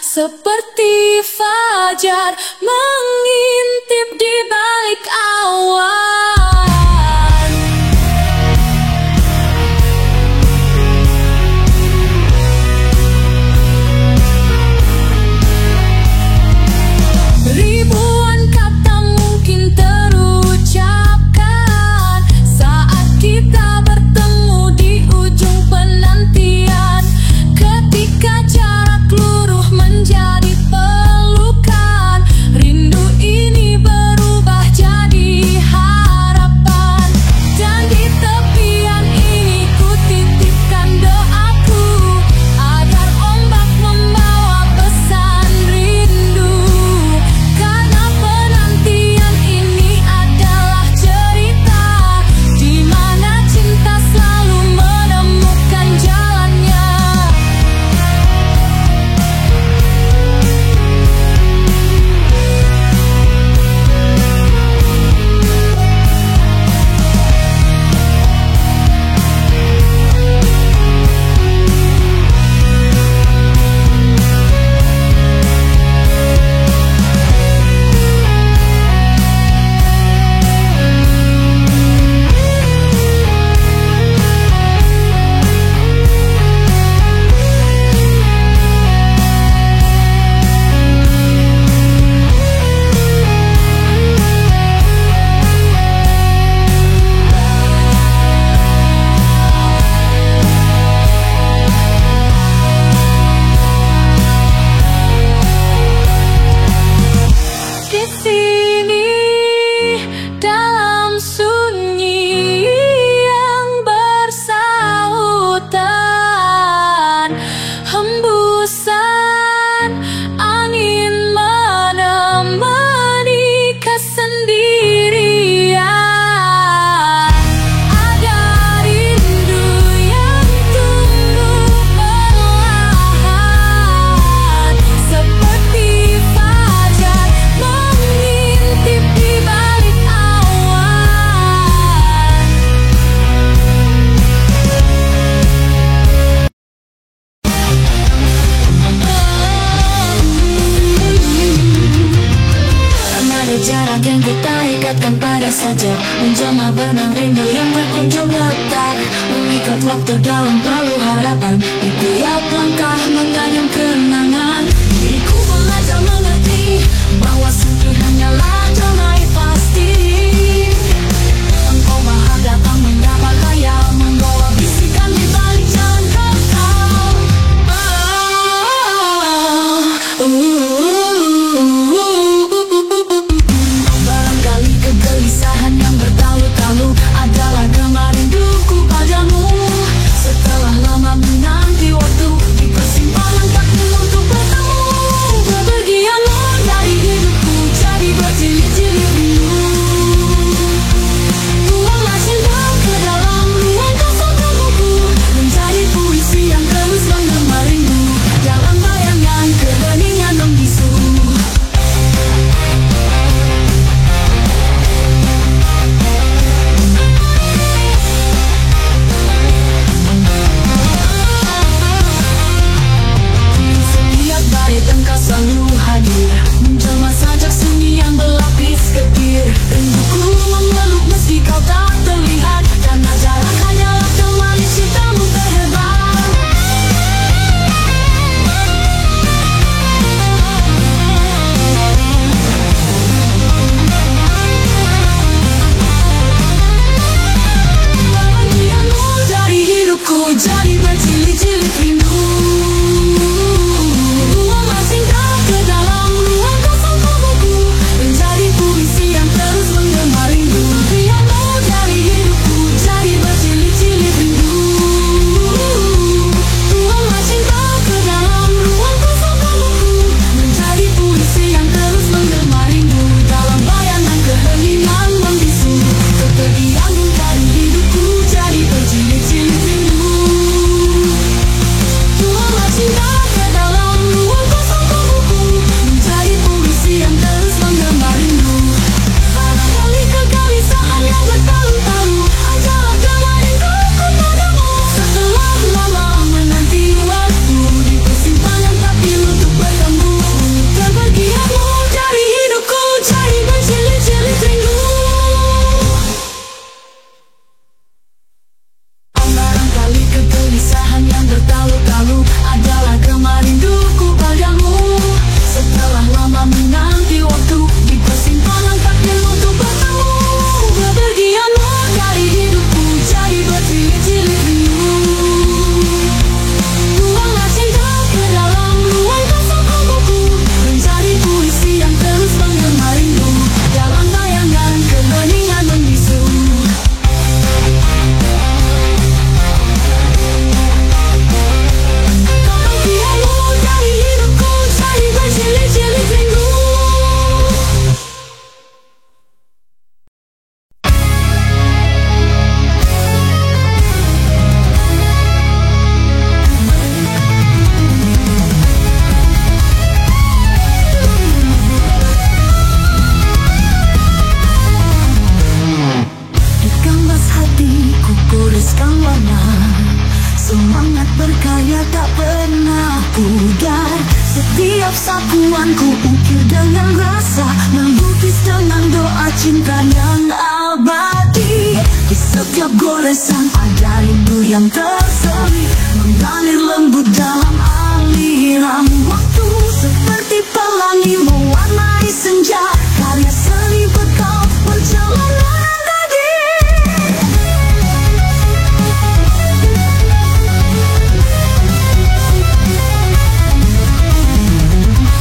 seperti fajar mengintip di balik awan. Ribuan kata mungkin terucapkan saat kita bertemu di ujung penantian. Ketika jarak luruh menjadi pelukan, rindu ini berubah jadi harapan. Dan di tepian ini ku titipkan doaku agar ombak membawa pesan rindu. Karena penantian ini adalah cerita di mana cinta selalu menemukan jalannya. Di sini dalam sunyi yang bersautan, hembusan angin menemani kesendirian. Ada rindu yang tumbuh perlahan seperti fajar mengintip di balik awan. Ada jarak yang kita ikatkan pada saja, menjamah benang rindu yang berkunjung letak, mengikat waktu dalam palu harapan. Di tiap langkah menggayung kenangan, diriku belajar mengerti bahwa sedih hanyalah damai pasti. Engkau maha datang menyapa layar, membawa bisikan di balik jalan kekal. Barangkali kegelisahan yang bertalu-talu adalah gema rinduku padamu. Setelah lama menanti waktu di persimpangan tak setiap sapuanku ukir dengan rasa, melukis dengan doa cinta yang abadi. Di setiap goresan ada rindu yang terselip, mengalir lembut dalam aliran waktu, seperti pelangi mewarnai senja. Karya seni bekal perjalanan tadi.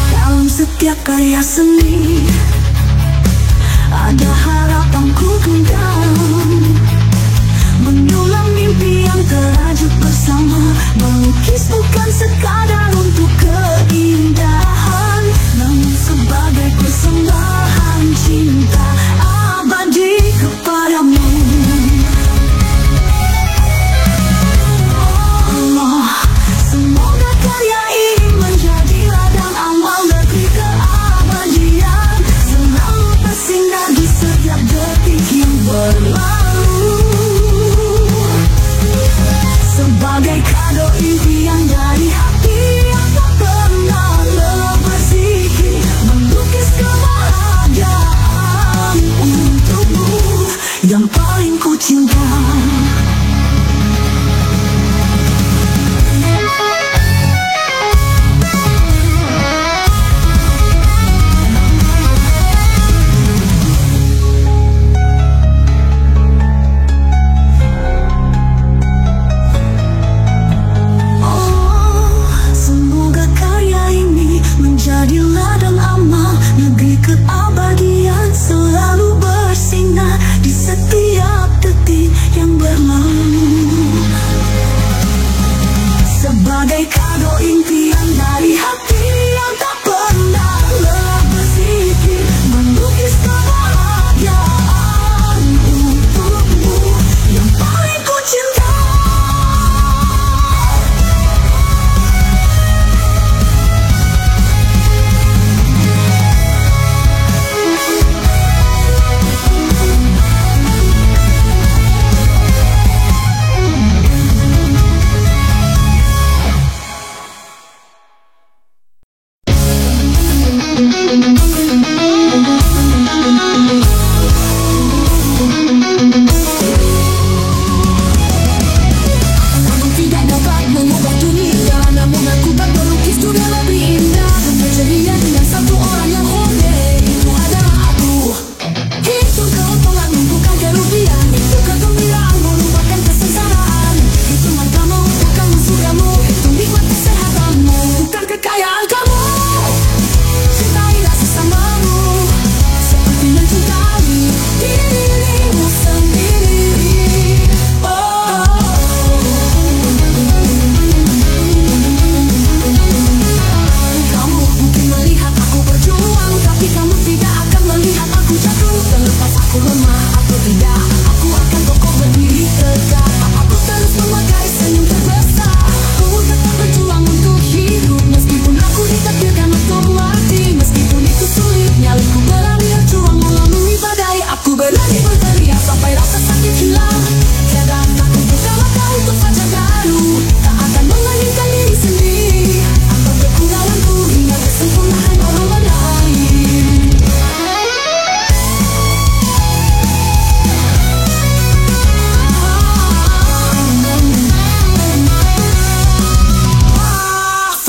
Dalam setiap karya seni ada harapanku genggam, menyulam mimpi yang terajut bersama. Melukis bukan sekadar untuk keindahan, namun sebagai persembahan cinta abadi kepadamu. Oh, semoga karya ini menjadi ladang amal negeri keabadian, selalu bersinar di setiap detik yang berlalu, sebagai kado impian dari hati yang tak pernah lelah berzikir, melukis kebahagiaan untukmu yang paling ku cinta. Sebagai kado impian dari hati yang tak pernah lelah berzikir, melukis kebahagiaan untukmu yang paling ku cinta.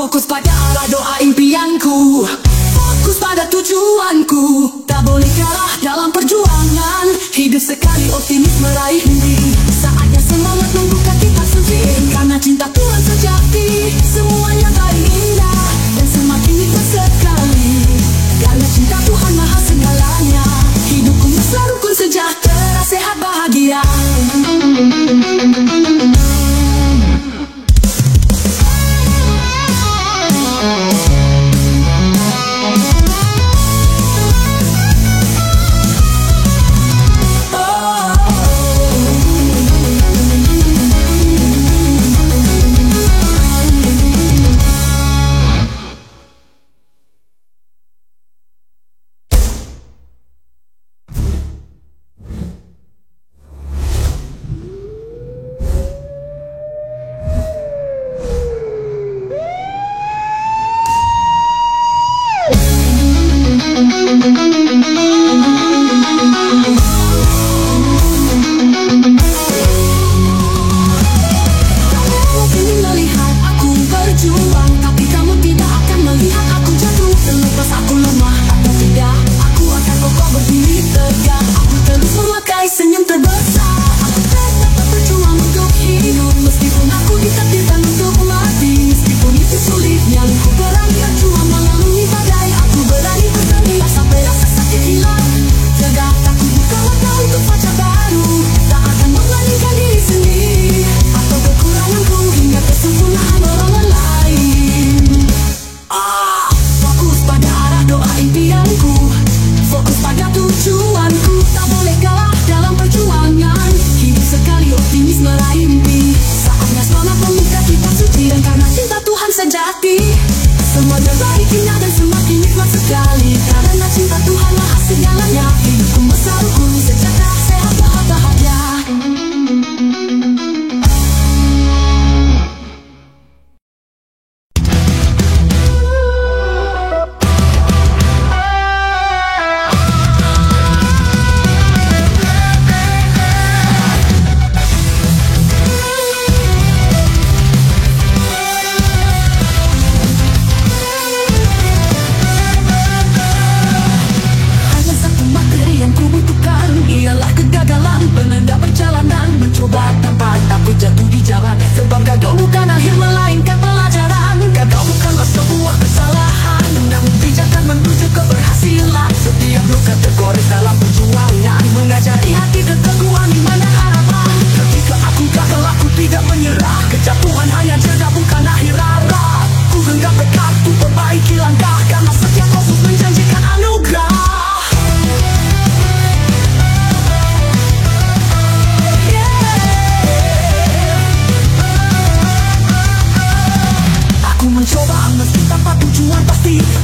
Fokus pada arah doa impianku, fokus pada tujuanku. Tak boleh kalah dalam perjuangan, hidup sekali optimis meraih mimpi. Saatnya semangat membuka kitab suci, karena cinta Tuhan sejati semuanya paling indah dan semakin nikmat sekali. Karena cinta Tuhan maha segalanya, hidupku mesra rukun sejahtera sehat bahagia. memilikinya dan semakin nikmat sekali. Karena cinta Tuhanlah segalanya. Hidupku bersarku sejahtera, sehat, bahagia.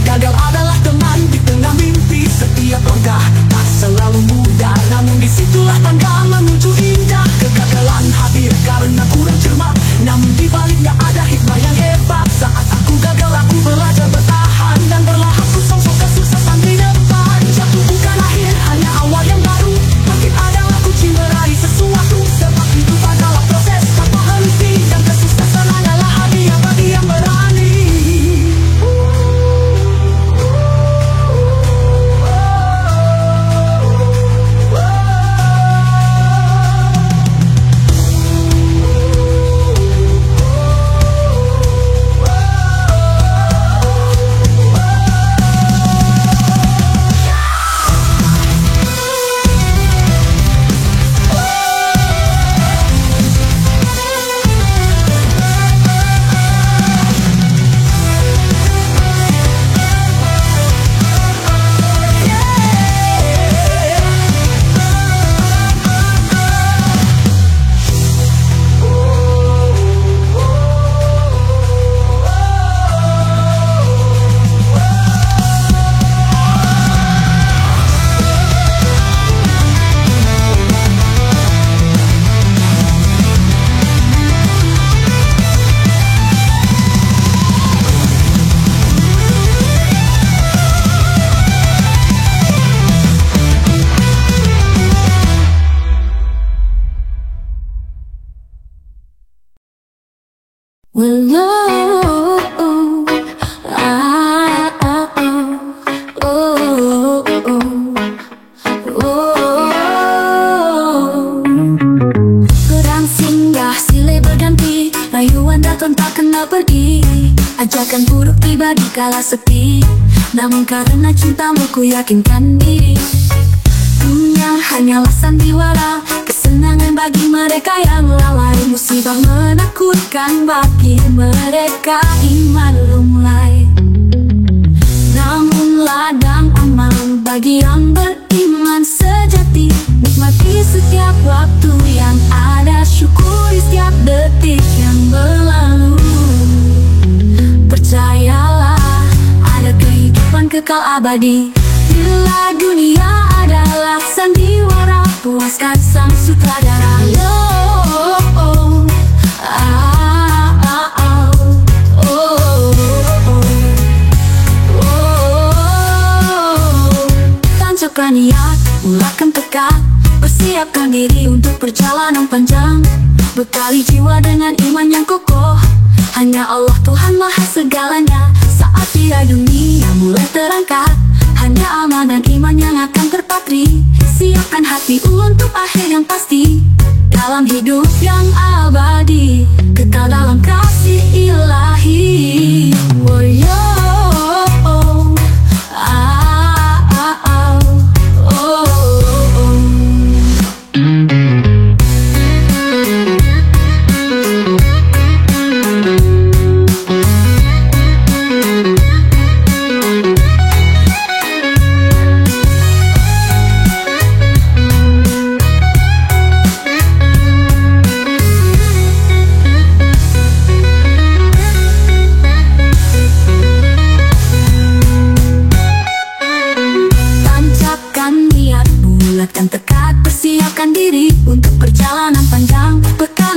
Gagal adalah teman di tengah mimpi. Setiap langkah tak selalu mudah, namun disitulah tangga menuju indah. Kegagalan hadir karena kurang cermat, namun di baliknya ada hikmah yang hebat. Saat aku gagal, aku belajar bertahan dan berlahap sosok kesuksesan di depan. Jatuh bukan akhir, hanya awal yang baru. Bangkit adalah kunci meraih sesuatu. Sebab hidup adalah proses tanpa henti, dan kesuksesan adalah hadiah bagi yang berani. Perang singgah, silih berganti, rayuan datang tak kenal pergi. Ajakan buruk tiba di kala sepi, namun karena cintamu ku yakinkan diri. Dunia hanyalah sandiwara, kesenangan bagi mereka yang lalai. Musibah menakutkan bagi mereka iman lunglai. Namun ladang aman bagi yang beriman sejati. Nikmati setiap waktu yang ada, syukuri setiap detik yang berlalu. Percayalah, ada kehidupan kekal abadi. Bila dunia adalah sandiwara, puaskan sang sutradara. Tancapkan niat, ulahkan tekad, persiapkan diri untuk perjalanan panjang. Bekali jiwa dengan iman yang kokoh, hanya Allah Tuhan Maha segalanya. Saat tirai dunia mulai terangkat, hanya amal dan iman yang akan terpatri. Siapkan hati untuk akhir yang pasti, dalam hidup yang abadi, kekal dalam kasih ilahi. Oh, yo, oh, ah, ah, ah, oh, oh, oh.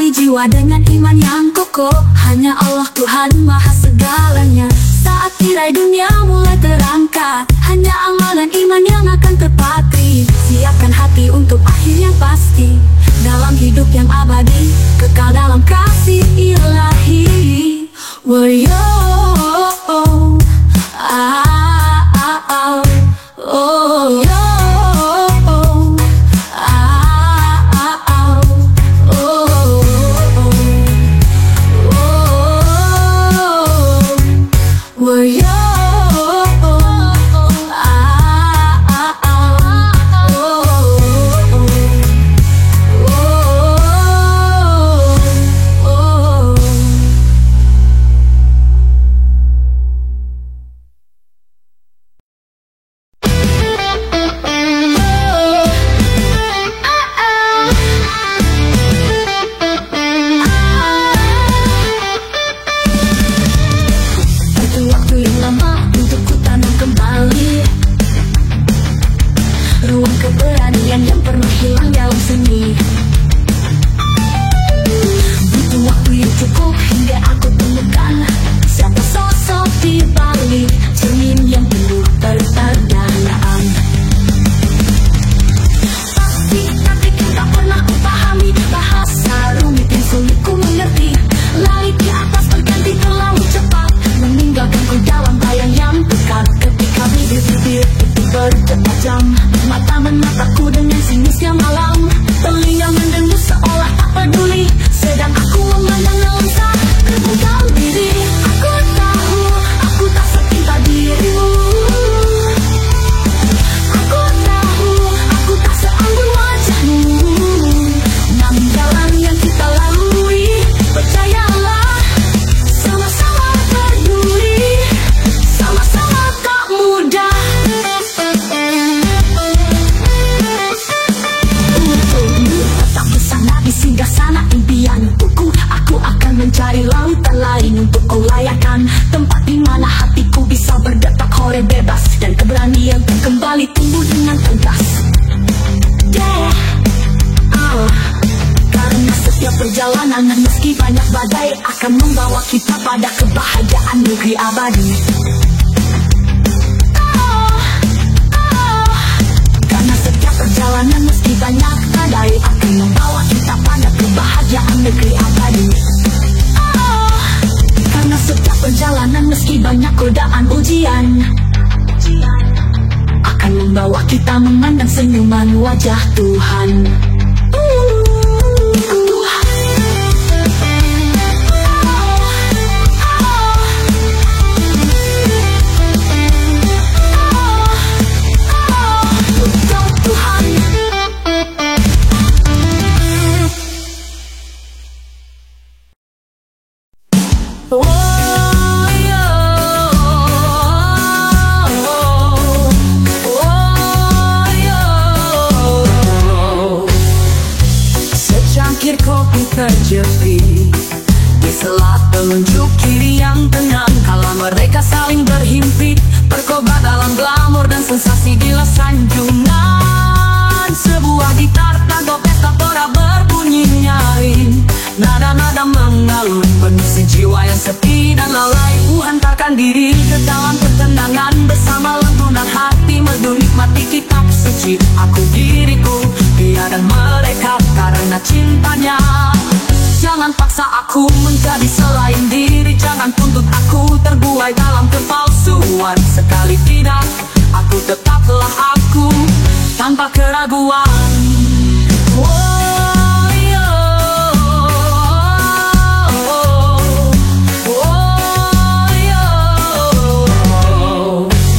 Jalani jiwa dengan iman yang kokoh, hanya Allah Tuhan maha segalanya. Saat tirai dunia mulai terangkat, hanya amalan iman yang akan terpatri. Siapkan hati untuk akhir yang pasti, dalam hidup yang abadi, kekal dalam kasih ilahi. Woyo, oh, yo. Meski banyak badai akan membawa kita pada kebahagiaan negeri abadi. Karena setiap perjalanan meski banyak badai akan membawa kita pada kebahagiaan negeri abadi. Karena setiap perjalanan meski banyak godaan ujian akan membawa kita memandang senyuman wajah Tuhan. Terjadi di selat telunjuk kiri yang tenang, kala mereka saling berhimpit, berkobar dalam glamor dan sensasi gila sanjungan. Sebuah gitar tanpa pesta pora berbunyi nyaring, nada-nada mengalun mengisi jiwa yang sepi dan lalai. Ku hantarkan diri ke dalam ketenangan, bersama lantunan hati merdu nikmati kitab suci. Aku diriku, dia dan mereka karena cintanya. Jangan paksa aku menjadi selain diri, jangan tuntut aku terbuai dalam kepalsuan. Sekali tidak, aku tetaplah aku tanpa keraguan.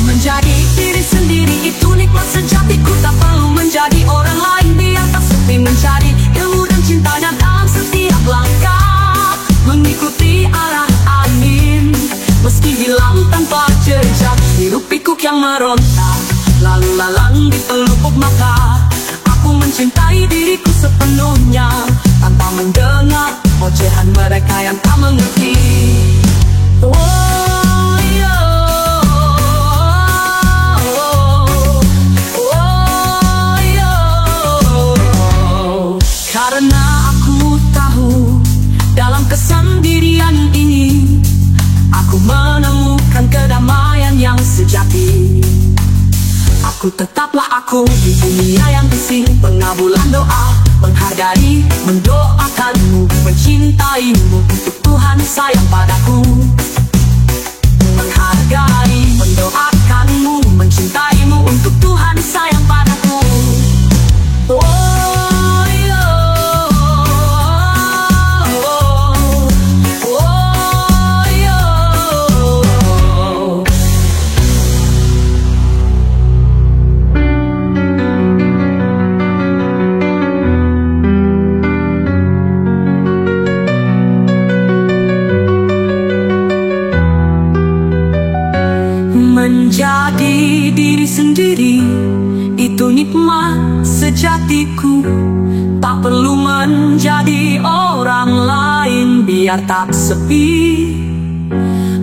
Menjadi diri sendiri itu nikmat sejati. Ku tak perlu menjadi orang lain di atas sepi, mencari ilmu dan cintanya dalam setiap langkah, mengikuti arah angin meski hilang tanpa jejak. Hirup pikuk yang meronta, lalu lalang di pelupuk mata. Aku mencintai diriku sepenuhnya, tanpa mendengar ocehan mereka yang tak mengerti. Karena aku tahu Aku tetaplah aku di dunia yang bising. Pengabulan doa, menghargai, mendoakanmu, mencintaimu. Untuk Tuhan sayang padaku. Menghargai, mendoakanmu, mencintaimu. Untuk Tuhan sayang padaku. Oh, yo. Oh, yo. Menjadi diri sendiri, itu nikmat sejatiku. Tak perlu menjadi orang lain biar tak sepi.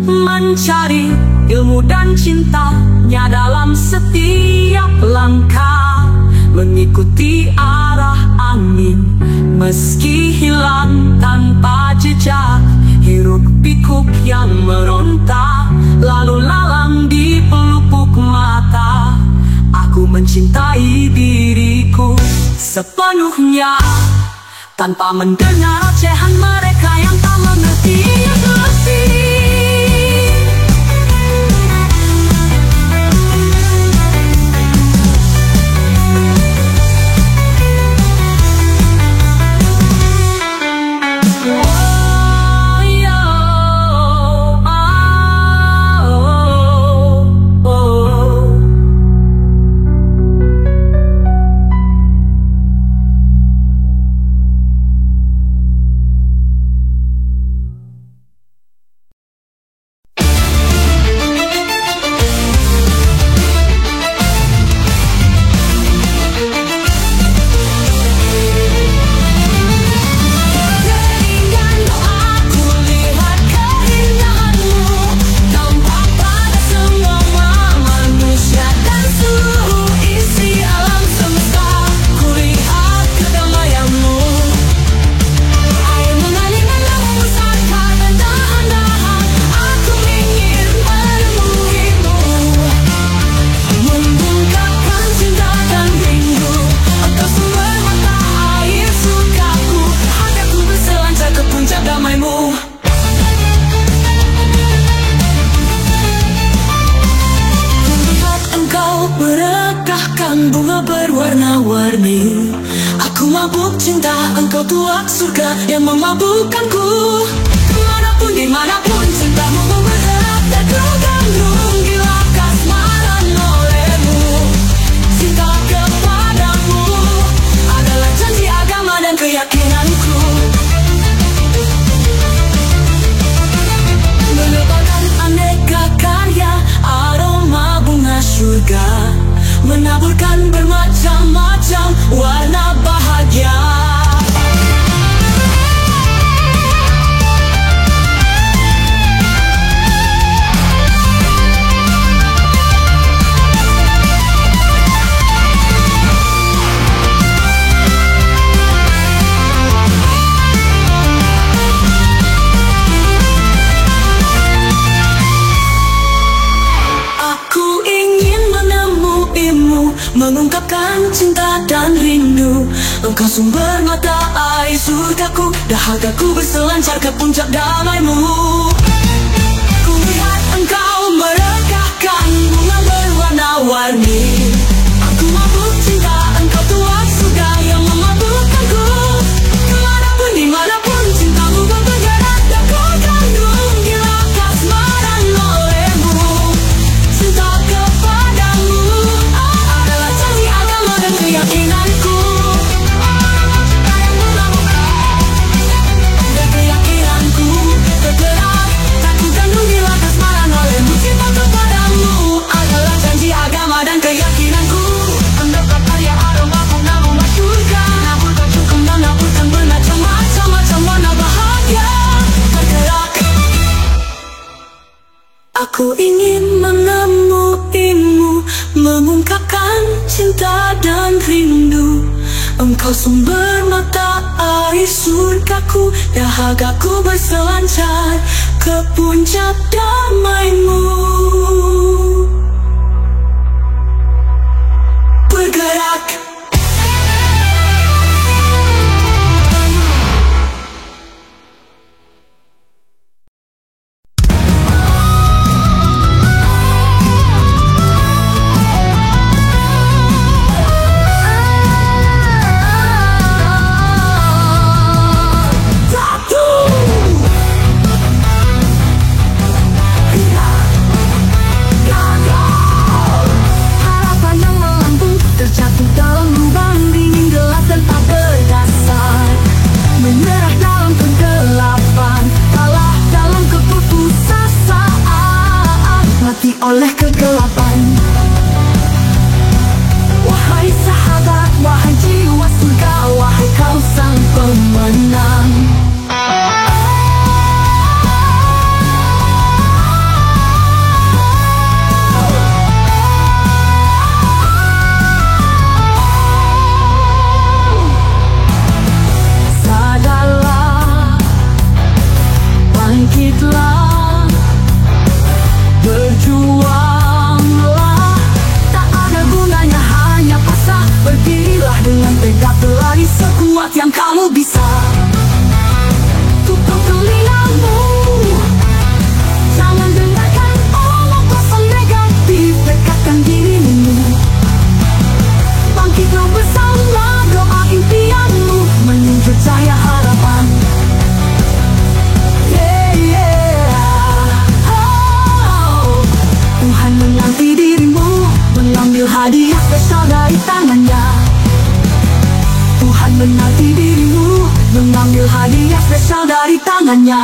Mencari ilmu dan cintanya dalam setiap langkah. Mengikuti arah angin meski hilang tanpa jejak. Hiruk pikuk yang meronta, lalu lalang di pelupuk mata. Aku mencintai diriku sepenuhnya, tanpa mendengar ocehan mereka yang tak mengerti arti. Bunga berwarna-warni, aku mabuk cinta, engkau tuak surga yang memabukkanku. Kemanapun, dimanapun cintamu memberat dan tergantung. Gila kasmaran olehmu, cinta kepadamu adalah janji agama dan keyakinanku. Menebarkan aneka karya, aroma bunga surga, menaburkan bermacam-macam warna bahagia. Mengungkapkan cinta dan rindu, engkau sumber mata air surgaku, dahagaku berselancar ke puncak damaimu. Ku lihat engkau merekahkan bunga berwarna-warni, aku mabuk cinta, engkau tuak surga yang memabukkanku. Kemanapun, dimanapun cintamu bergerak dan ku kandung. Gila kasmaran olehmu, cinta kepadamu adalah janji agama dan keyakinanku. Dan keyakinanku tergerak, tak ku kandung. Gila kasmaran olehmu, cinta kepadamu adalah janji agama dan keyakinanku. Mendapat karya aroma bunga surga, naburkan cukup dan naburkan bermacam-macam warna bahagia. Tergerak, aku ingin menemuimu, mengungkapkan cinta dan rindu, engkau sumber mata air surgaku, dahagaku berselancar ke puncak damaimu. harapan. Wahai sahabat, wahai jiwa surga, wahai kau sang pemenang. Sadarlah, bangkitlah, berjuanglah. Tak ada gunanya hanya pasrah. Berdirilah dengan tegak, berlari sekuat yang kamu bisa. Tutup telingamu, jangan dengarkan omong kosong negatif. Dekatkan dirimu, bangkitlah bersama, doa impianmu menuju cahaya harapan. Tuhan menanti dirimu, mengambil hadiah spesial dari tangannya. Tuhan menanti dirimu, mengambil hadiah spesial dari tangannya.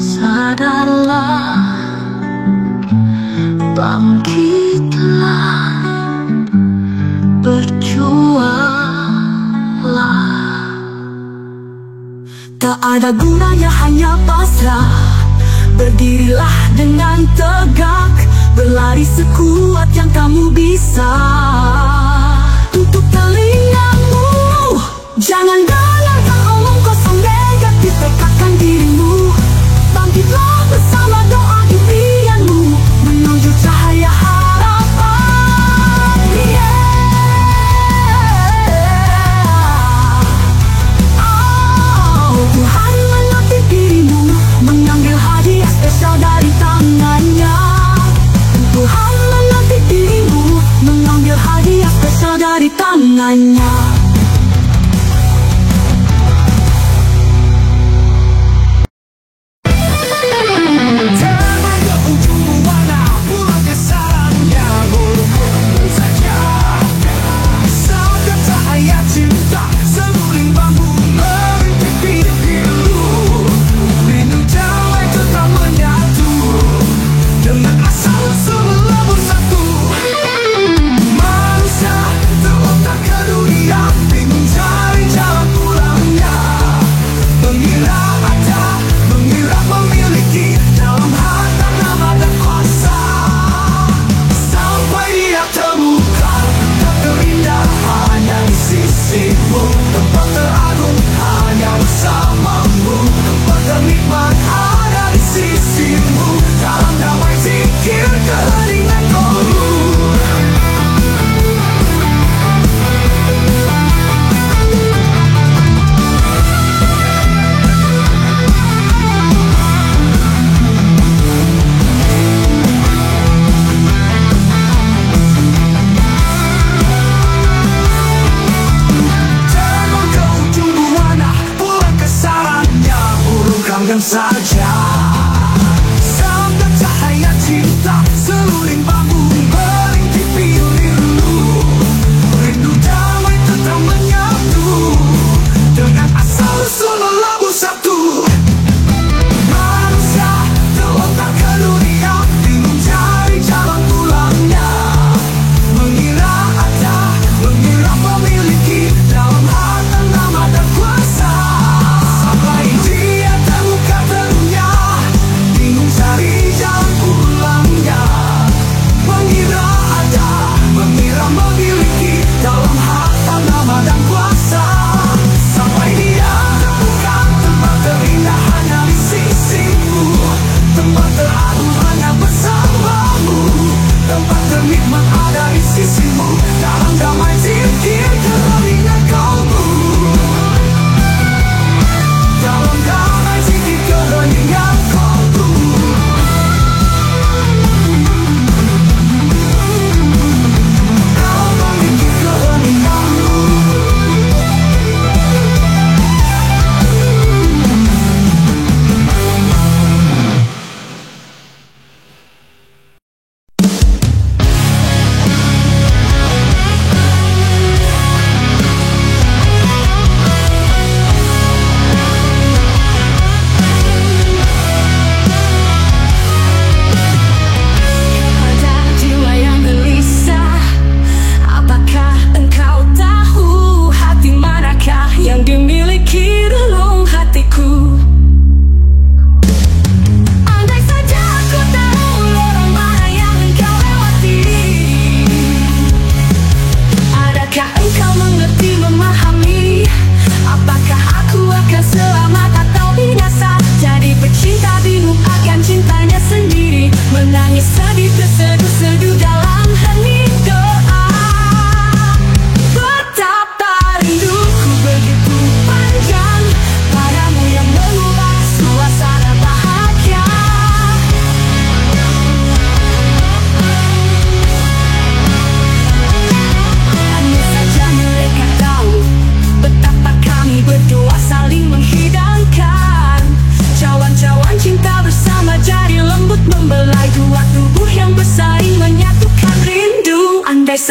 Sadarlah, bangkitlah, berjuanglah. Tak ada gunanya hanya pasrah. Berdirilah dengan tegak, berlari sekuat yang kamu bisa. Tutup telingamu, jangan dengarkan omong kosong negatif. Dekatkan dirimu, bangkitlah bersama, doa impianmu menuju cahaya harapan. Tuhan menanti dirimu, mengambil hadiah spesial dari tangannya. Tuhan menanti dirimu, mengambil hadiah spesial dari tangannya. Saja sampai cahaya cinta seluring bambu merintih rindu. Rindu damai tetap menyatu dengan asal usul labu satu. Manusia terlontar ke dunia, bingung cari jalan pulangnya. Mengira ada, mengira memiliki, dalam hati nama dan kuasa. Sampai dia terbuka terus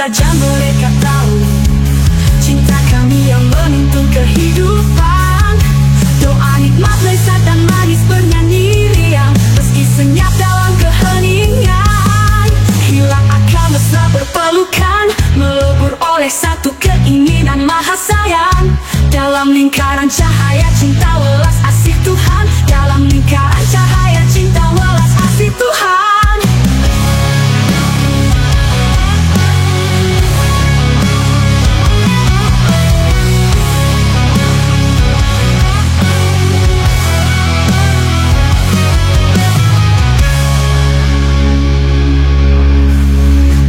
saja mereka tahu cinta kami yang menuntun kehidupan. Doa nikmat lezat dan manis bernyanyi riang, meski senyap dalam keheningan. Hilang akal mesra berpelukan, melebur oleh satu keinginan maha sayang. Dalam lingkaran cahaya cinta welas asih Tuhan, dalam lingkaran cahaya cinta welas asih Tuhan.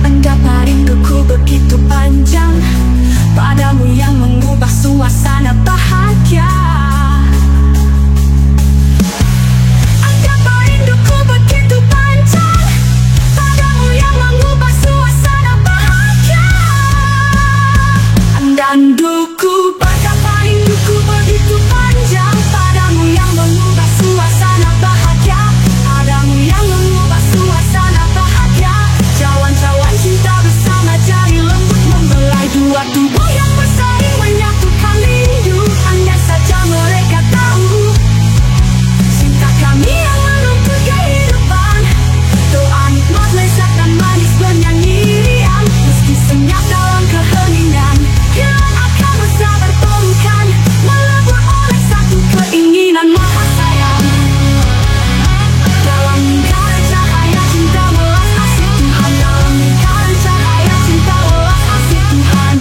Endapa rinduku begitu panjang padamu yang mengubah suasana bahagia. Endapa rinduku begitu panjang padamu yang mengubah suasana bahagia. Dan duku betapa rinduku begitu panjang padamu yang mengubah suasana bahagia. Padamu yang mengubah suasana bahagia. Cawan-cawan cinta bersama jari lembut membelai dua tubuh yang bersaing menyatukan rindu. Andai saja mereka tahu cinta kami yang menuntun kehidupan. Doa nikmat lezat dan manis bernyanyi riang, meski senyap dalam keheningan. Hilang akal mesra berpelukan, melebur oleh satu keinginan maha sayang. Dalam lingkaran cahaya cinta welas asih Tuhan, dalam lingkaran cahaya cinta welas asih Tuhan.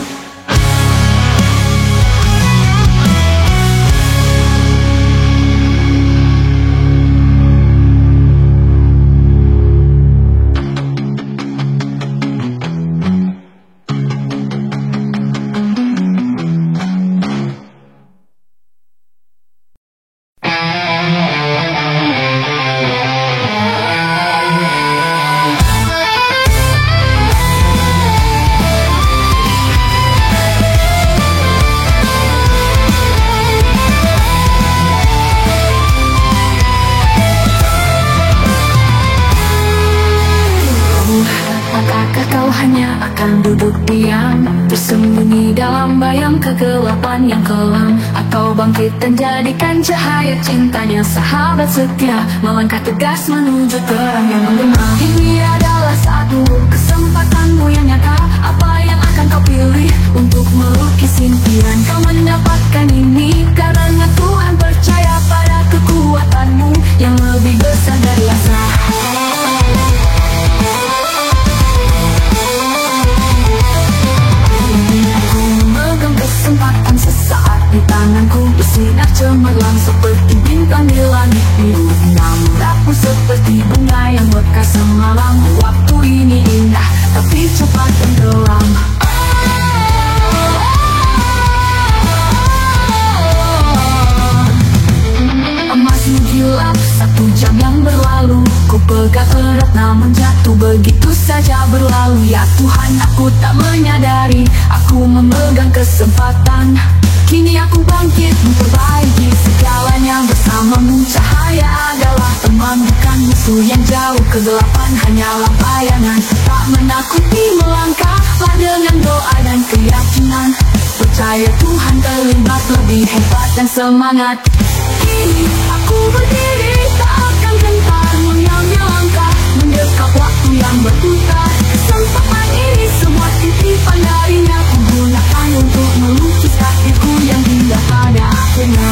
Apakah kau hanya akan duduk diam, tersembunyi dalam bayang kegelapan yang kelam, atau bangkit dan jadikan cahaya cintanya sahabat setia, melangkah tegas menuju terang yang menggema. Ini adalah satu kesempatanmu yang nyata. Apa yang akan kau pilih untuk melukis impian? Kau mendapatkan ini karena Tuhan percaya pada kekuatanmu yang lebih besar dari asa. Kesempatan sesaat di tanganku bersinar cemerlang seperti bintang di langit biru. Namun aku seperti bunga yang mekar semalam. Waktu ini indah tapi cepat tenggelam. Emas mengkilap, 1 jam yang berlalu. Ku pegang erat namun jatuh begitu saja berlalu. Ya Tuhan, aku tak menyadari aku memegang kesempatan. Kini aku bangkit memperbaiki segalanya bersamamu. Cahaya adalah teman bukan musuh yang jauh. Kegelapan hanyalah bayangan. Tak menakuti melangkahlah dengan doa dan keyakinan. Percaya Tuhan terlibat lebih hebat dan semangat. Kini aku berdiri tak akan gentar mengambil langkah mendekat waktu yang berputar. Kesempatan ini semua titipan darinya, ku gunakan untuk melukis takdirku yang indah pada akhirnya.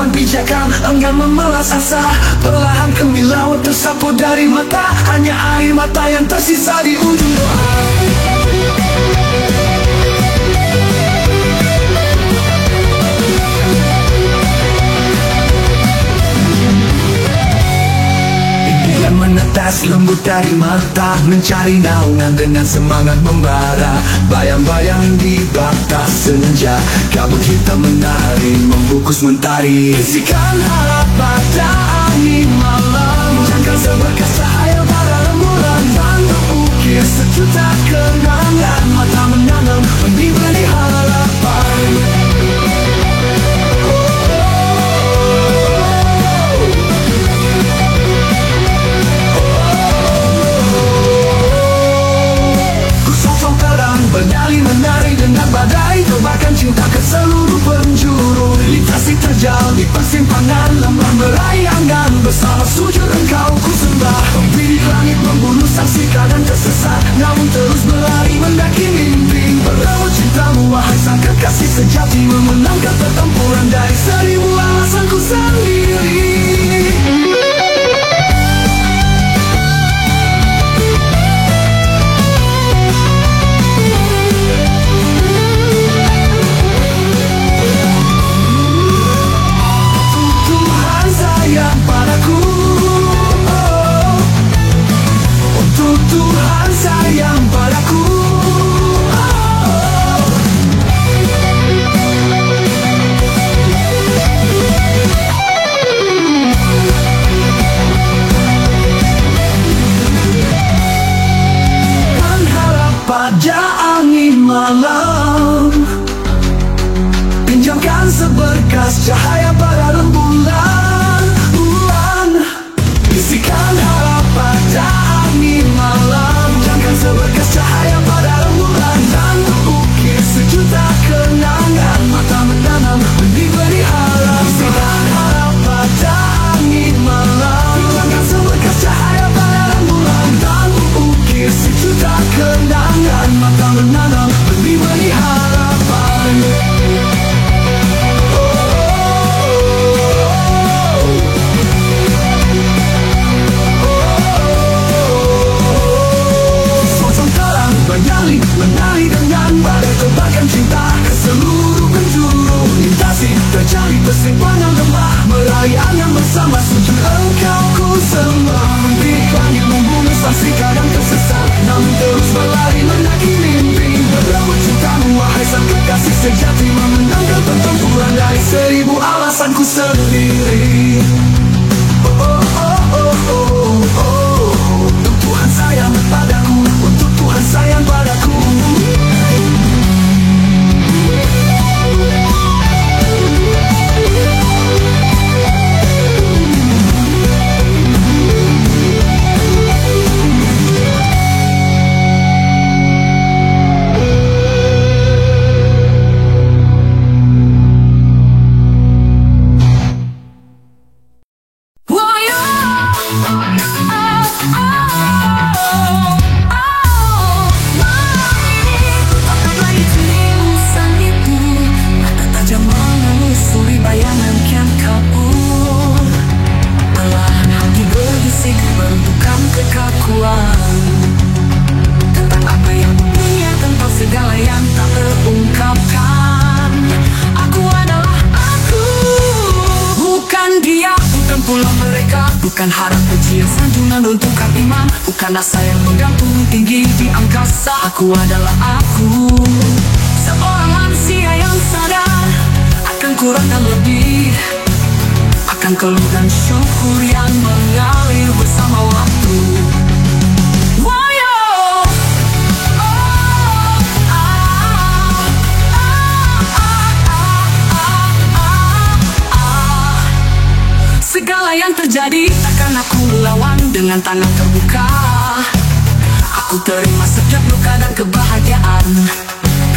dan pijakan, enggan memelas asa. Perlahan kemilauan tersapu dari mata, hanya air mata yang tersisa di ujung doa. Menetas lembut dari mata, mencari naungan dengan semangat membara. Bayang-bayang di batas senja, kabut hitam menari membungkus mentari. Bisikan harap pada angin malam, jangkau seberkas cahaya pada rembulan, dan mengukir sejuta kenangan. Mata menanam benih-benih harapan. Berdali menari dengan badai, tebarkan cinta ke seluruh penjuru. Lintasi terjal di persimpangan, lembah meraih angan. Bersama sujud engkau ku sembah, membidik langit membunuh saksikan dan tersesat. Namun terus berlari mendaki mimpi, berebut cintamu wahai sang kekasih sejati. Memenangkan pertempuran dari 1000 alasanku sendiri. Tuhan sayang padaku. Kan harap pada angin malam, pinjamkan seberkas cahaya pada rembulan. Bisikan harap pada angin malam, jangkau seberkas cahaya pada rembulan, dan mengukir sejuta kenangan. Mata menanam benih-benih harap. Bisikan harap pada angin malam, jangkau seberkas cahaya pada rembulan, dan mengukir sejuta kenangan. Mata menanam benih-benih harapan. Menari dengan badai, tebarkan cinta ke seluruh penjuru. Lintasi terjadi persimpangan lembah, meraih angan bersama sujud engkau ku sembah. Membidik langit membunuh saksikan dan tersesat, namun terus berlari mendaki mimpi. Berebut cintamu wahai sang kekasih sejati, memenangkan pertempuran dari 1000 alasanku sendiri. Oh, oh, oh, oh, oh, oh. Untuk Tuhan sayang padaku, untuk Tuhan sayang padaku. Tentang apa yang dunia, tentang segala yang tak terungkapkan. Aku adalah aku, bukan dia, bukan pula mereka. Bukan harap pujian sanjungan untukkan iman, bukan asa yang menggantung tinggi di angkasa. Aku adalah aku, seorang manusia yang sadar akan kurang dan lebih, akan keluh dan syukur yang mengalir bersama waktu. Segala yang terjadi takkan aku lawan dengan tangan terbuka. Aku terima setiap luka dan kebahagiaan,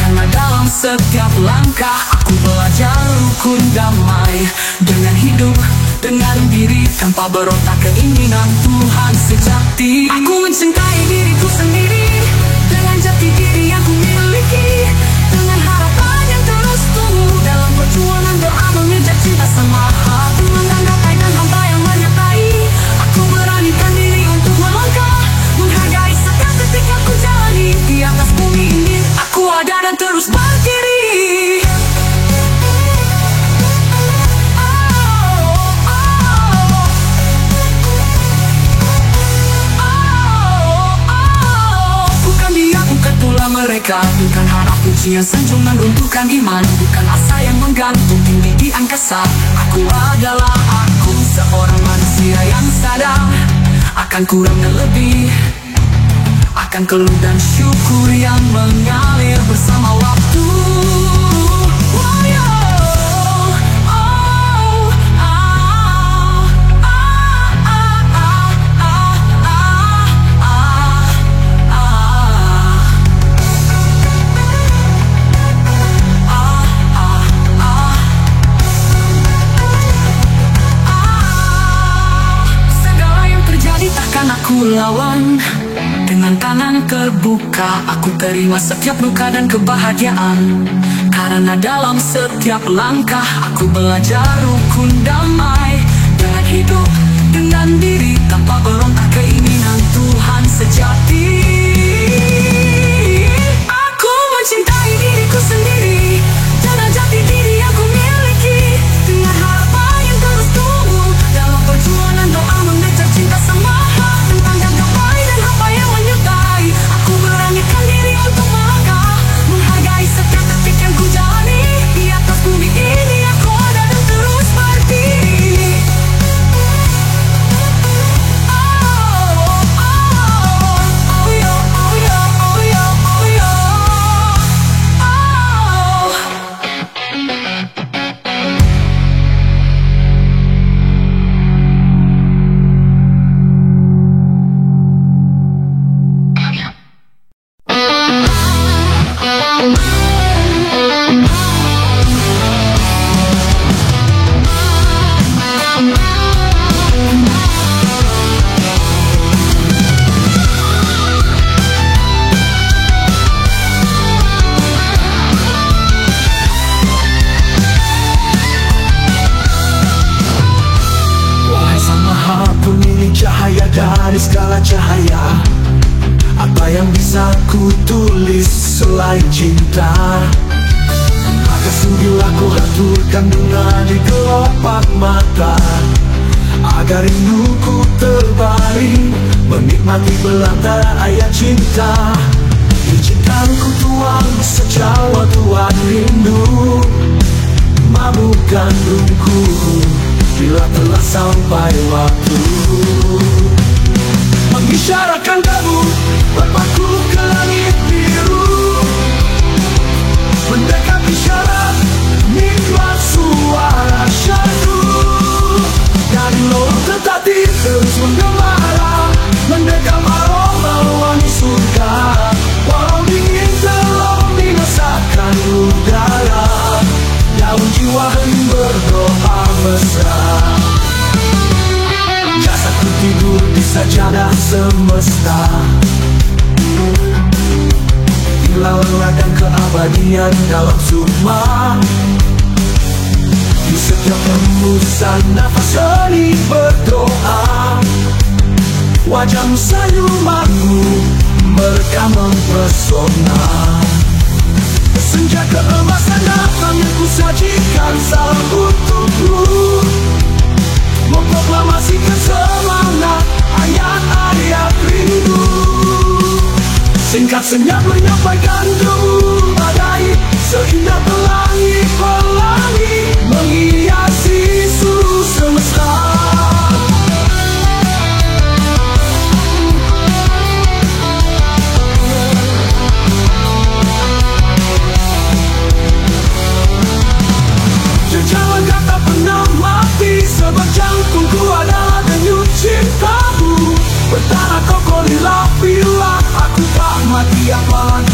karena dalam setiap langkah aku belajar rukun damai dengan hidup, dengan diri tanpa berontak keinginan Tuhan sejati. Aku mencintai diriku sendiri dengan jati diri yang ku miliki, dengan harapan yang terus tumbuh dalam perjuangan doa mengejar cinta sama hati. Pujian sanjungan runtuhkan iman, bukan asa yang menggantung tinggi di angkasa. Aku adalah aku, seorang manusia yang sadar akan kurang dan lebih, akan keluh dan syukur yang mengalir bersama waktu. Aku lawan dengan tangan terbuka. Aku terima setiap luka dan kebahagiaan, karena dalam setiap langkah aku belajar rukun damai dengan hidup, dengan diri, tanpa berontak keinginan Tuhan sejati. Aku mencintai diriku sendiri, jalan jati diri yang ku miliki, dengan harapan yang terus tumbuh dalam perjuangan doa mengejar cinta sama. Dari segala cahaya, apa yang bisa ku tulis selain cinta? Akan sungguh aku aturkan dengan di kelopak mata, agar rinduku terbaring menikmati belantara ayat cinta. Izinkanku tuang secawa tuan rindu, mabukkan rungku bila telah sampai waktu. Mengisyaratkan kamu berpaku ke langit biru, mendekat isyarat nikmat suara syahdu. Dari lorong tetapi terus menggembara, mendekam aroma wangi surga. Walau dingin telur dirasakan udara, daun jiwa hening berdoa mesra. Jasadku tidur di sajadah semesta, hilang dan keabadian dalam sukma. Di setiap hembusan nafas hening berdoa, wajahmu senyumanmu merekam mempesona. Senja keemasan datang yang ku sajikan salam untukmu, memproklamasikan semangat ayat-ayat rindu. Singkat senyap menyampaikan demu badai, seindah pelangi-pelangi menghiasi seluruh semesta. Jangan kata pernah mati, sebab jantungku adalah denyut cintamu. Bertanah kokoh lila bila aku tak mati apalagi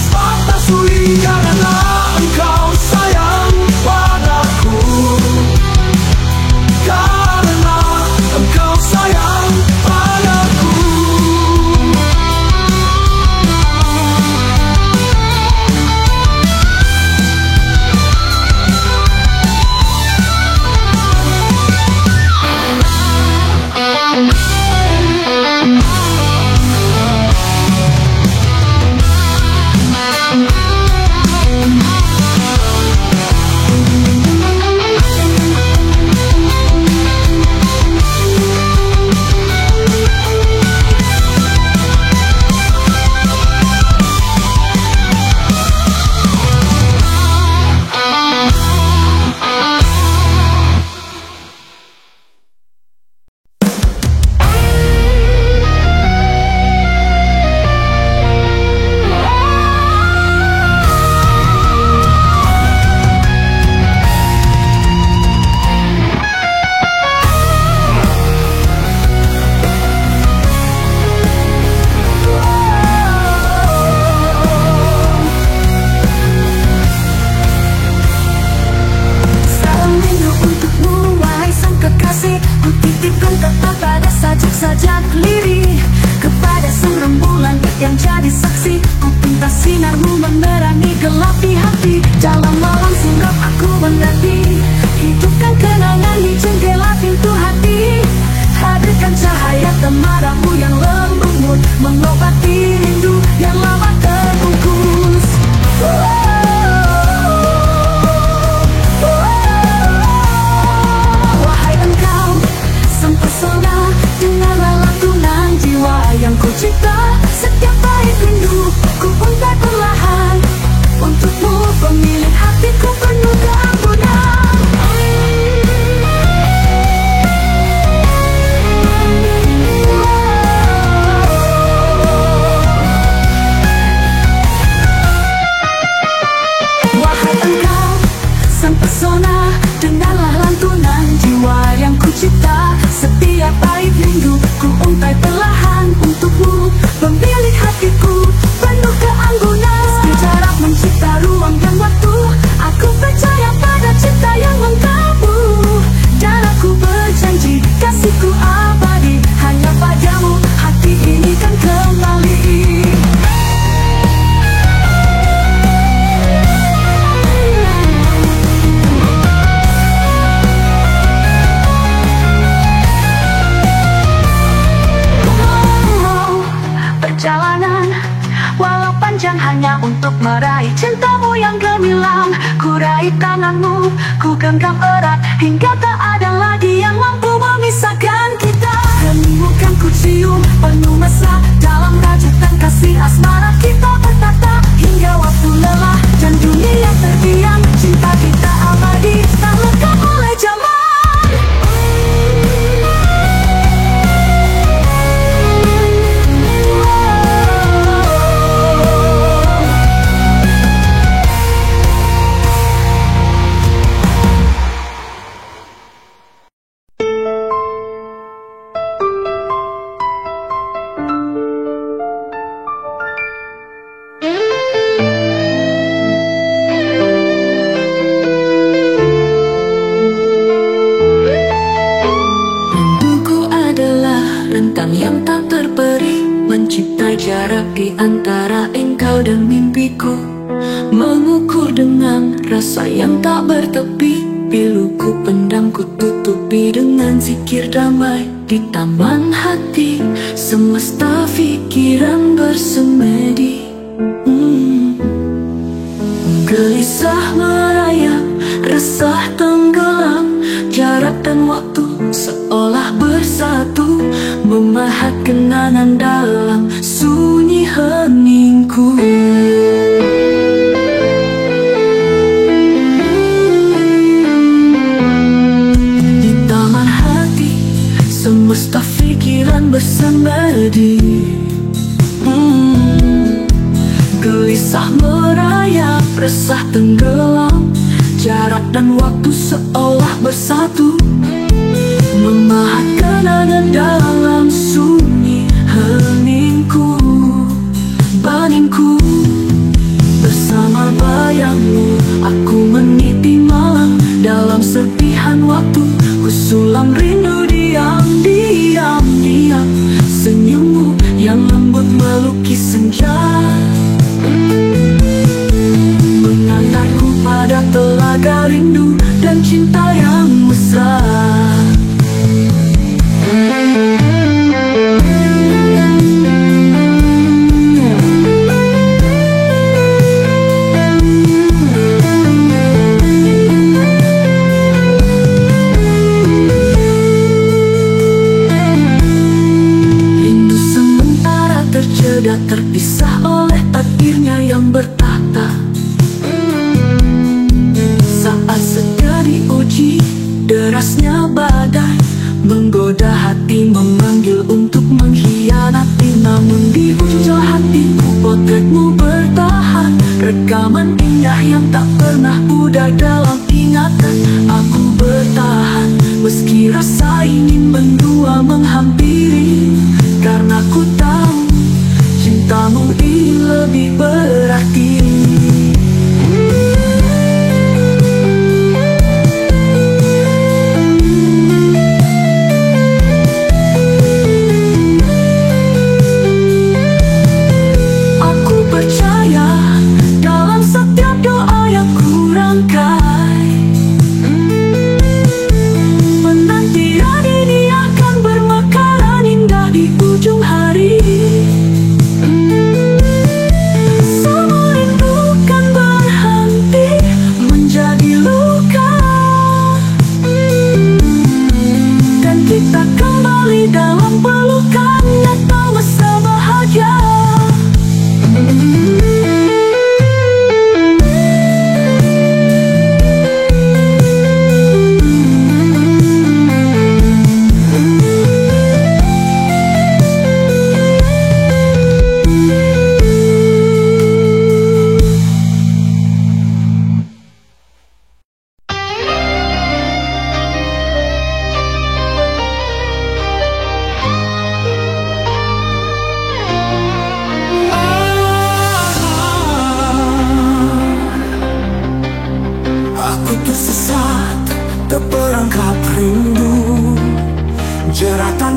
Titipkan tetap pada sajak-sajak lirih, kepada sang rembulan yang jadi saksi. Ku pinta sinarmu menerangi gelap di hati. Dalam malam sunggap aku menanti, hidupkan kenangan di jendela pintu hati. Hadirkan cahaya temaramu yang lembut, mengobati rindu yang lama terbungkus. Wahai engkau, sempesona, dengarlah lantunan jiwa yang ku cipta. Setiap bait rindu ku untai perlahan, untukmu pemilik hatiku penuh keanggunan. Wahai engkau, sang pesona, dengarlah lantunan jiwa yang ku cipta. Setiap bait rindu ku untai perlahan, untukmu pemilik hatiku penuh keanggunan. Sejarak mencipta ruang dan waktu, aku percaya pada cinta yang mengkabu. Dan aku berjanji kasihku abadi, hanya padamu hati ini kan kembali. Perjalanan walau panjang hanya untuk meraih cintamu yang gemilang. Ku raih tanganmu, ku genggam erat, hingga tak ada lagi yang mampu memisahkan kita. Heningmu kan ku cium penuh mesra, dalam rajutan kasih asmara kita bertata. Hingga waktu lelah dan dunia terdiam, cinta kita abadi, tak lekang oleh zaman. Rentang yang tak terperi, mencipta jarak di antara engkau dan mimpiku. Mengukur dengan rasa yang tak bertepi, piluku pendam ku tutupi dengan zikir damai. Di taman hati, semesta pikiran bersemedi. Gelisah merayap, resah tenggelam, jarak dan waktu seolah bersatu, memahat kenangan dalam sunyi heningku. Di taman hati, semesta pikiran bersemedi. Gelisah merayap, resah tenggelam, jarak dan waktu seolah bersatu, memahat kenangan dalam sunyi heningku. Baningku bersama bayangmu, aku meniti malam dalam serpihan waktu. Ku sulam rindu diam, diam, diam, senyummu yang lembut melukis senja, mengantarku pada telaga rindu dan cinta yang mesra. Rindu sementara terjeda, terpisah oleh takdirnya yang bertahta. Saat setia diuji, derasnya badai menggoda hati, memanggil untuk mengkhianati. Namun di ujung hatiku potretmu bertahan, rekaman indah yang tak pernah pudar dalam ingatan. Aku bertahan meski rasa ingin mendua menghampiri, karena ku tahu cintamu ini lebih berarti.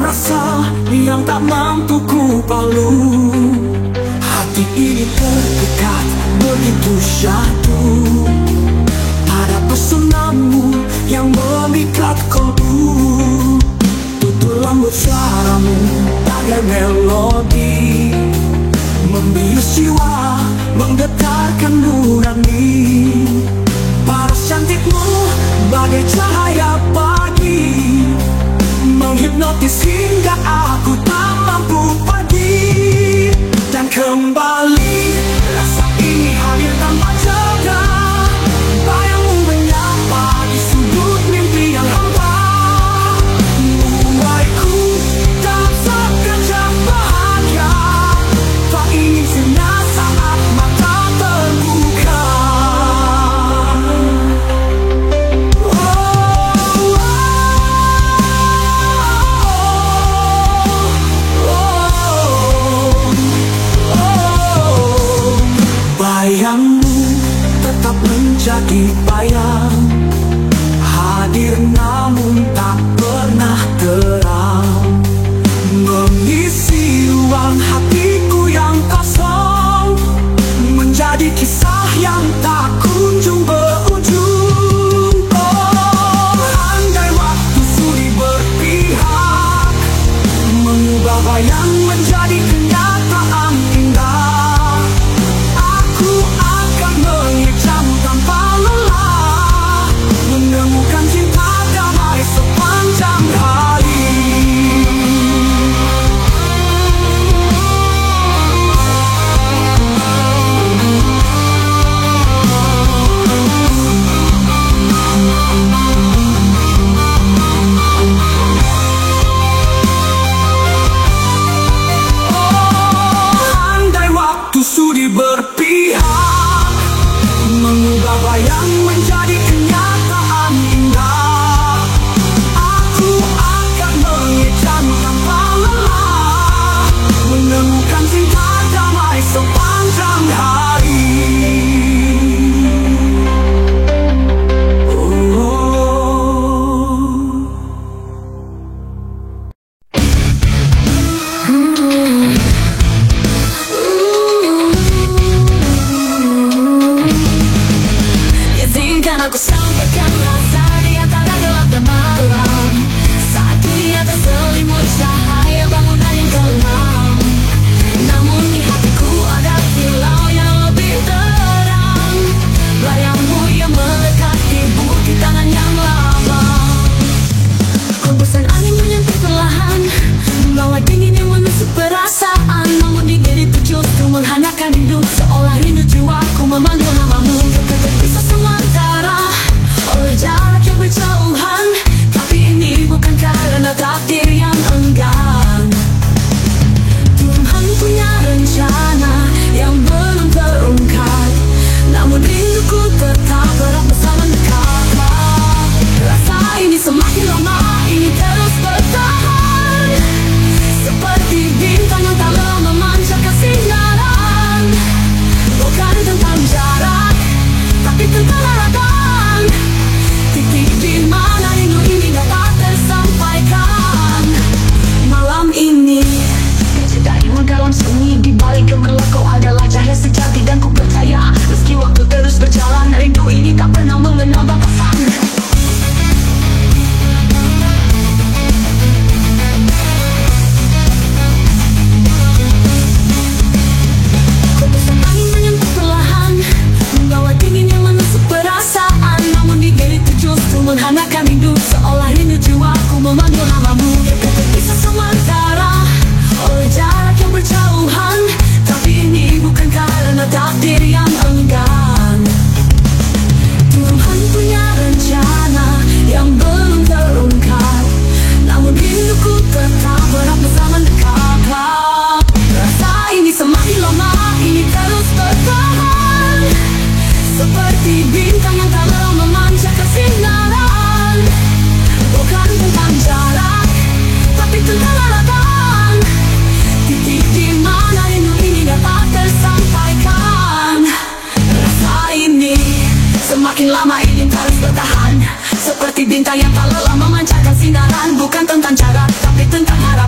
rasa yang tak mampu ku palu. Hati ini terdekat, begitu syahdu pada pesonamu yang memikat kolbu. Tutur lembut suaramu bagai melodi, membius jiwa, menggetarkan nurani. Paras cantikmu bagai cahaya pagi, menghipnotis hingga aku tak mampu pergi. Dan kembali rasa ini hadir tanpa jeda, bayangmu menyapa di sudut mimpi yang hampa, membuatku dalam sekejap bahagia. Tak ingin singgah saat mata terbuka. Bayangmu tetap menjadi bayang, hadir namun tak pernah terang, mengisi ruang hatiku yang kosong, menjadi kisah yang tak kunjung berujung. Oh, andai waktu sudi berpihak, mengubah bayang menjadi kenyataan indah, aku akan mengejarmu tanpa lelah, menemukan cinta damai sepanjang hari. Andai waktu sudi berpihak, mengubah bayang menjadi kenyataan indah, aku akan mengejarmu tanpa lelah, menemukan cinta damai sepanjang hari. Izinkan aku sampaikan rasa di antara gelap dan malam, saat dunia terselimut cahaya bangunan yang kelam. Namun di hatiku ada kilau yang lebih terang, bayangmu yang melekat di bukit tangan yang lama. Hembusan angin menyentuh perlahan, membawa dingin yang menusuk perasaan. Namun dingin itu justru menghangatkan hidup, seolah rindu jiwaku memanggil namamu. Bisa sementara oleh jarak yang berjauhan, tapi ini bukan karena takdir yang enggan. Tuhan punya rencana yang belum terungkap, namun rinduku tetap berat bersama dekat. Rasa ini semakin lama, ini terus bertahan, seperti bintang yang tak lelah memancarkan sinaran. Bukan tentang jarak, tapi tentang harapan, titik di mana rindu ini dapat tersampaikan. Malam ini mencintaimu dalam sunyi, di balik gemerlap kau adalah cahaya sejati, dan ku percaya meski waktu terus berjalan, rindu ini tak pernah mengenal batasan. Hembusan angin menyentuh perlahan, membawa dingin yang menusuk perasaan. Namun dingin itu justru menghangatkan hidup, seolah rindu jiwaku memanggil namamu. Bisa sementara oleh jarak yang berjauhan, tapi ini bukan karena takdir yang enggan. Tuhan punya rencana yang belum terungkap, namun rinduku tetap berat bersama dekat. Rasa ini semakin lama, ini terus bertahan, seperti bintang yang tak lelah memancarkan sinaran. Bukan tentang jarak, tapi tentang harapan, titik di mana rindu ini dapat tersampaikan. Rasa ini semakin lama, ini terus bertahan, seperti bintang yang tak lelah memancarkan sinaran. Bukan tentang jarak, tapi tentang harapan.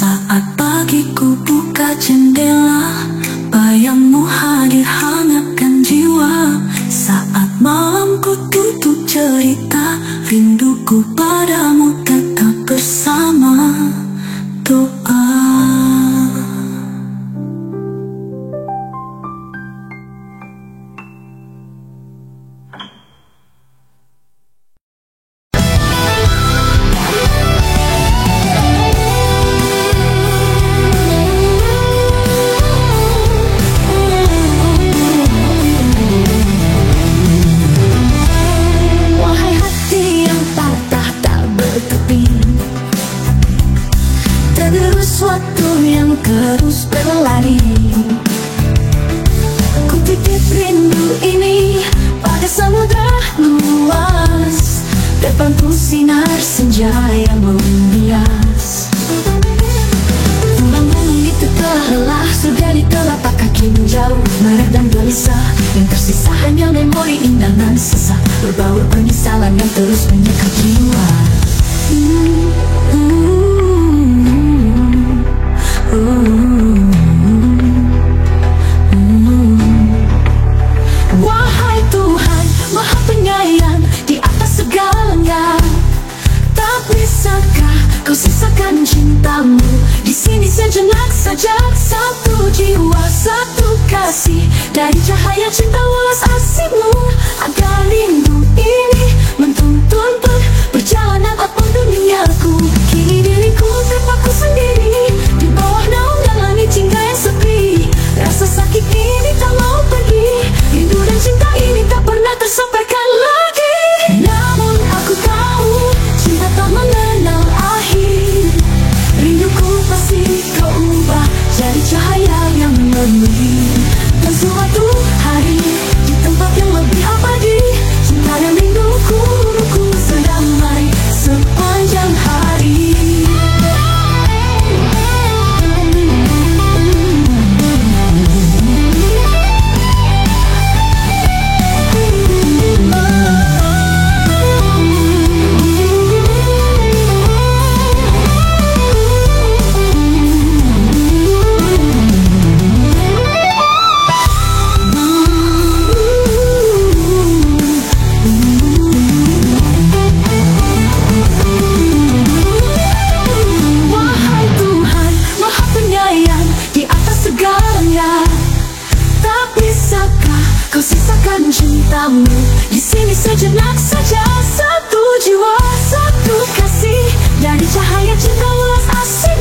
Saat pagi ku buka jendela, bayangmu hadir hangatkan jiwa. Saat malam ku tutup cerita, rinduku padamu tetap bersama doa. Waktu yang terus berlari, ku titip rindu ini pada samudra luas. Depanku sinar senja yang membias. Gunung itu telah lelah, surga di telapak kakimu jauh merah dan gelisah. Yang tersisa hanya memori indah nan sesak, berbaur penyesalan yang terus menyekat jiwa. Wahai Tuhan Maha Penyayang di atas segalanya, tak bisakah kau sisakan cintamu di sini sejenak saja? Satu jiwa, satu kasih, dari cahaya cinta welas asihmu. Agar rindu ini mentuntun perjalanan apapun duniaku. Kini diriku terpaku sendiri di bawah naungan langit cinta yang sepi. Rasa sakit ini tak mau pergi, rindu dan cinta ini tak pernah tersampaikan lagi. Namun aku tahu cinta tak mengenal akhir. Rinduku pasti kau ubah jadi cahaya yang menerangi. Dan suatu hari di tempat yang lebih abadi, cinta dan rinduku sedamai sepanjang hari. Kau sisakan cintamu di sini sejenak saja. Satu jiwa, satu kasih, dari cahaya cinta welas asih.